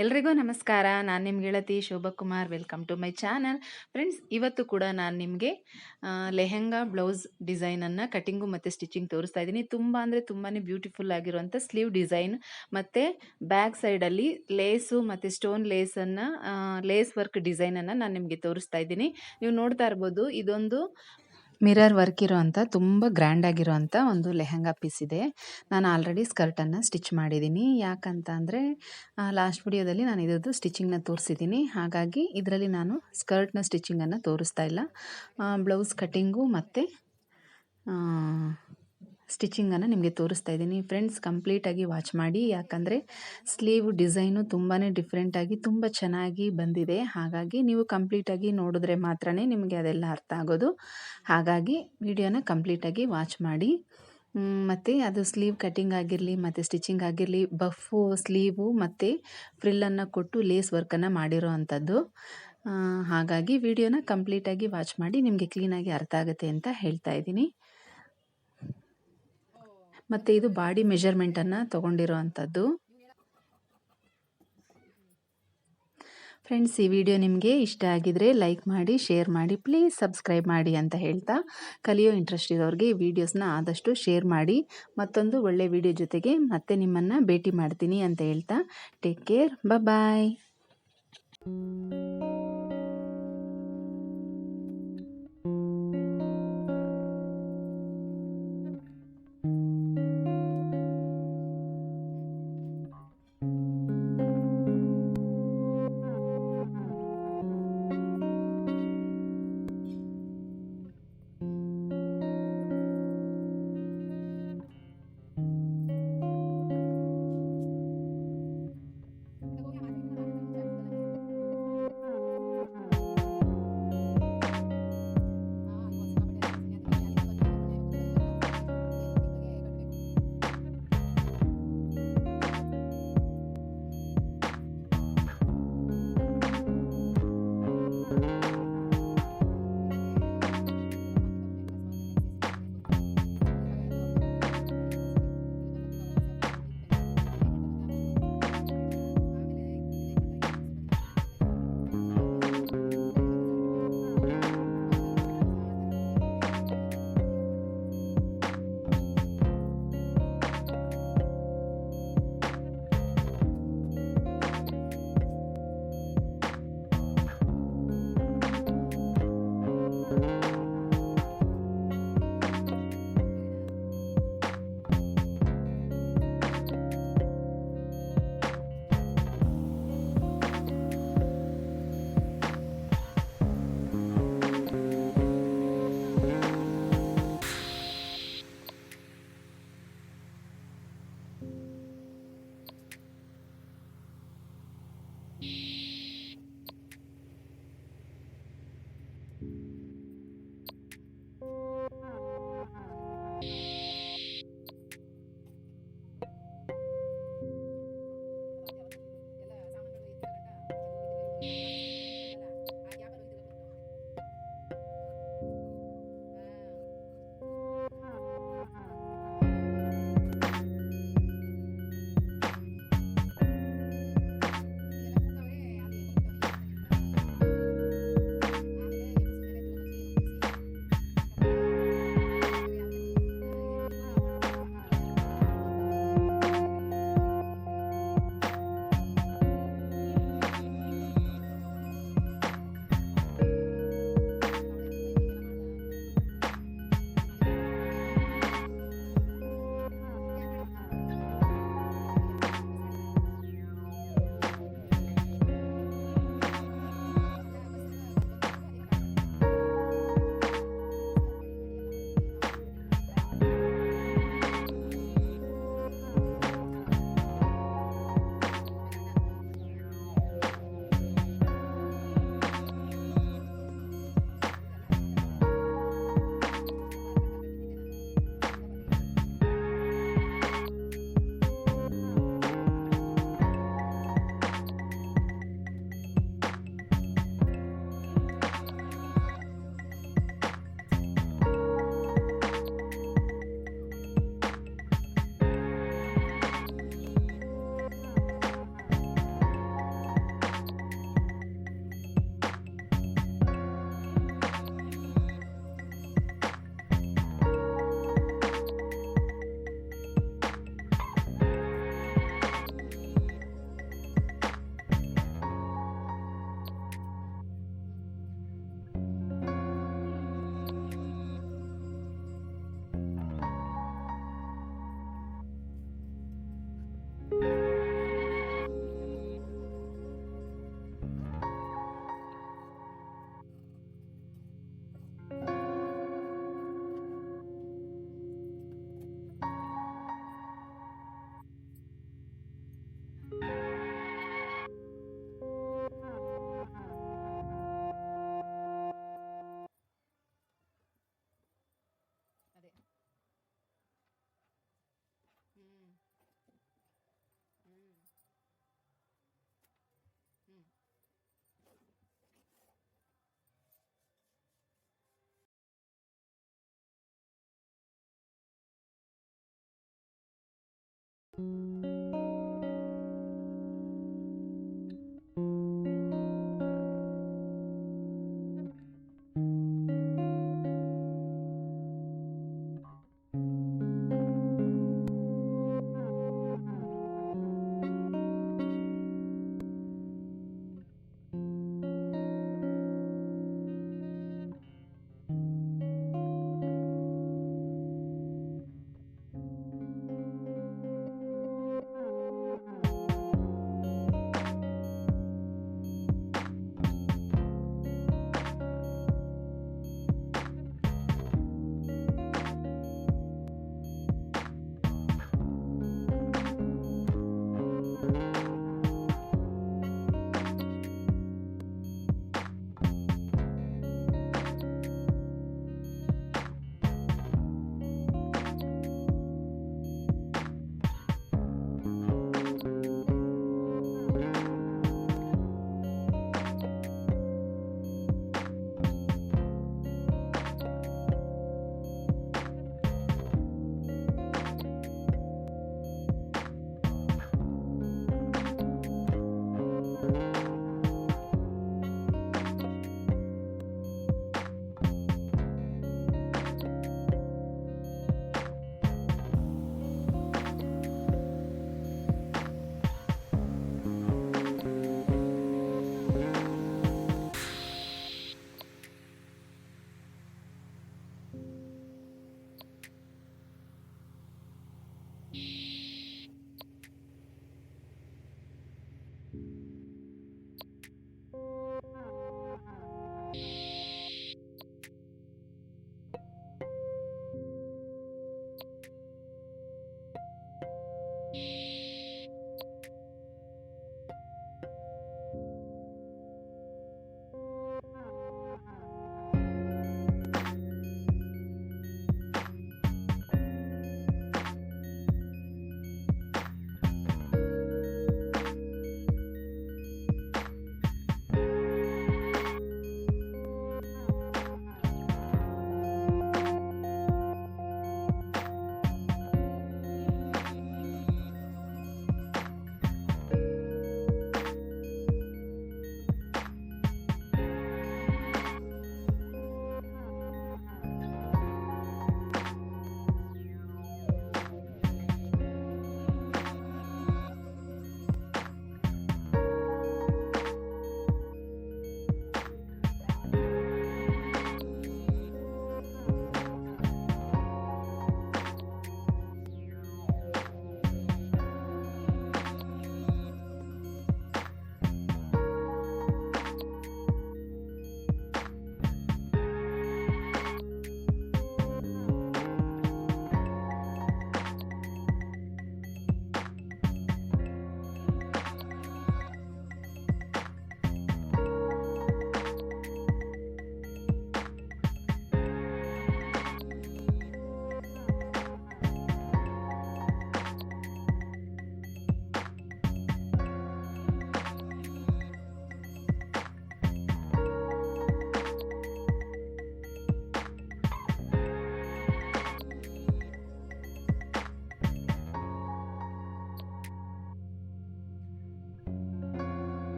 ಎಲ್ರಿಗೂ ನಮಸ್ಕಾರ. ನಾನು ನಿಮ್ಮ ಗೆಳತಿ Shobha Kumar. Welcome to my channel. Friends, ಇವತ್ತು ಕೂಡ ನಾನು ನಿಮಗೆ ಲೆಹೆಂಗಾ ಬ್ಲೌಸ್ ಡಿಸೈನನ್ನು ಕಟಿಂಗು ಮತ್ತು ಸ್ಟಿಚಿಂಗ್ ತೋರಿಸ್ತಾ ಇದ್ದೀನಿ. ತುಂಬ ಅಂದರೆ ತುಂಬಾ ಬ್ಯೂಟಿಫುಲ್ ಆಗಿರುವಂಥ ಸ್ಲೀವ್ ಡಿಸೈನ್ ಮತ್ತು ಬ್ಯಾಕ್ ಸೈಡಲ್ಲಿ ಲೇಸು ಮತ್ತು ಸ್ಟೋನ್ ಲೇಸನ್ನು ಲೇಸ್ ವರ್ಕ್ ಡಿಸೈನನ್ನು ನಾನು ನಿಮಗೆ ತೋರಿಸ್ತಾ ಇದ್ದೀನಿ. ನೀವು ನೋಡ್ತಾ ಇರ್ಬೋದು, ಇದೊಂದು ಮಿರರ್ ವರ್ಕ್ ಇರೋವಂಥ ತುಂಬ ಗ್ರ್ಯಾಂಡ್ ಆಗಿರೋವಂಥ ಒಂದು ಲೆಹೆಂಗಾ ಪೀಸ್ ಇದೆ. ನಾನು ಆಲ್ರೆಡಿ ಸ್ಕರ್ಟನ್ನು ಸ್ಟಿಚ್ ಮಾಡಿದ್ದೀನಿ. ಯಾಕಂತ ಅಂದರೆ ಲಾಸ್ಟ್ ವಿಡಿಯೋದಲ್ಲಿ ನಾನು ಇದ್ರದ್ದು ಸ್ಟಿಚಿಂಗ್ನ ತೋರಿಸಿದ್ದೀನಿ. ಹಾಗಾಗಿ ಇದರಲ್ಲಿ ನಾನು ಸ್ಕರ್ಟ್ನ ಸ್ಟಿಚಿಂಗನ್ನು ತೋರಿಸ್ತಾ ಇಲ್ಲ. ಬ್ಲೌಸ್ ಕಟ್ಟಿಂಗು ಮತ್ತು ಸ್ಟಿಚಿಂಗನ್ನು ನಿಮಗೆ ತೋರಿಸ್ತಾ ಇದ್ದೀನಿ. ಫ್ರೆಂಡ್ಸ್, ಕಂಪ್ಲೀಟಾಗಿ ವಾಚ್ ಮಾಡಿ. ಯಾಕಂದರೆ ಸ್ಲೀವ್ ಡಿಸೈನು ತುಂಬಾ ಡಿಫ್ರೆಂಟಾಗಿ ತುಂಬ ಚೆನ್ನಾಗಿ ಬಂದಿದೆ. ಹಾಗಾಗಿ ನೀವು ಕಂಪ್ಲೀಟಾಗಿ ನೋಡಿದ್ರೆ ಮಾತ್ರ ನಿಮಗೆ ಅದೆಲ್ಲ ಅರ್ಥ ಆಗೋದು. ಹಾಗಾಗಿ ವಿಡಿಯೋನ ಕಂಪ್ಲೀಟಾಗಿ ವಾಚ್ ಮಾಡಿ. ಮತ್ತು ಅದು ಸ್ಲೀವ್ ಕಟ್ಟಿಂಗ್ ಆಗಿರಲಿ ಮತ್ತು ಸ್ಟಿಚಿಂಗ್ ಆಗಿರಲಿ, ಬಫ್ಫು ಸ್ಲೀವು ಮತ್ತು ಫ್ರಿಲ್ಲನ್ನು ಕೊಟ್ಟು ಲೇಸ್ ವರ್ಕನ್ನು ಮಾಡಿರೋ ಅಂಥದ್ದು. ಹಾಗಾಗಿ ವಿಡಿಯೋನ ಕಂಪ್ಲೀಟಾಗಿ ವಾಚ್ ಮಾಡಿ, ನಿಮಗೆ ಕ್ಲೀನಾಗಿ ಅರ್ಥ ಆಗುತ್ತೆ ಅಂತ ಹೇಳ್ತಾ ಇದ್ದೀನಿ. ಮತ್ತು ಇದು ಬಾಡಿ ಮೆಜರ್ಮೆಂಟನ್ನು ತೊಗೊಂಡಿರೋ ಅಂಥದ್ದು. ಫ್ರೆಂಡ್ಸ್, ಈ ವಿಡಿಯೋ ನಿಮಗೆ ಇಷ್ಟ ಆಗಿದರೆ ಲೈಕ್ ಮಾಡಿ, ಶೇರ್ ಮಾಡಿ, ಪ್ಲೀಸ್ ಸಬ್ಸ್ಕ್ರೈಬ್ ಮಾಡಿ ಅಂತ ಹೇಳ್ತಾ, ಕಲಿಯೋ ಇಂಟ್ರೆಸ್ಟ್ ಇರೋರಿಗೆ ಈ ವಿಡಿಯೋಸ್ನ ಆದಷ್ಟು ಶೇರ್ ಮಾಡಿ. ಮತ್ತೊಂದು ಒಳ್ಳೆ ವಿಡಿಯೋ ಜೊತೆಗೆ ಮತ್ತೆ ನಿಮ್ಮನ್ನು ಭೇಟಿ ಮಾಡ್ತೀನಿ ಅಂತ ಹೇಳ್ತಾ, ಟೇಕ್ ಕೇರ್, ಬಾಯ್.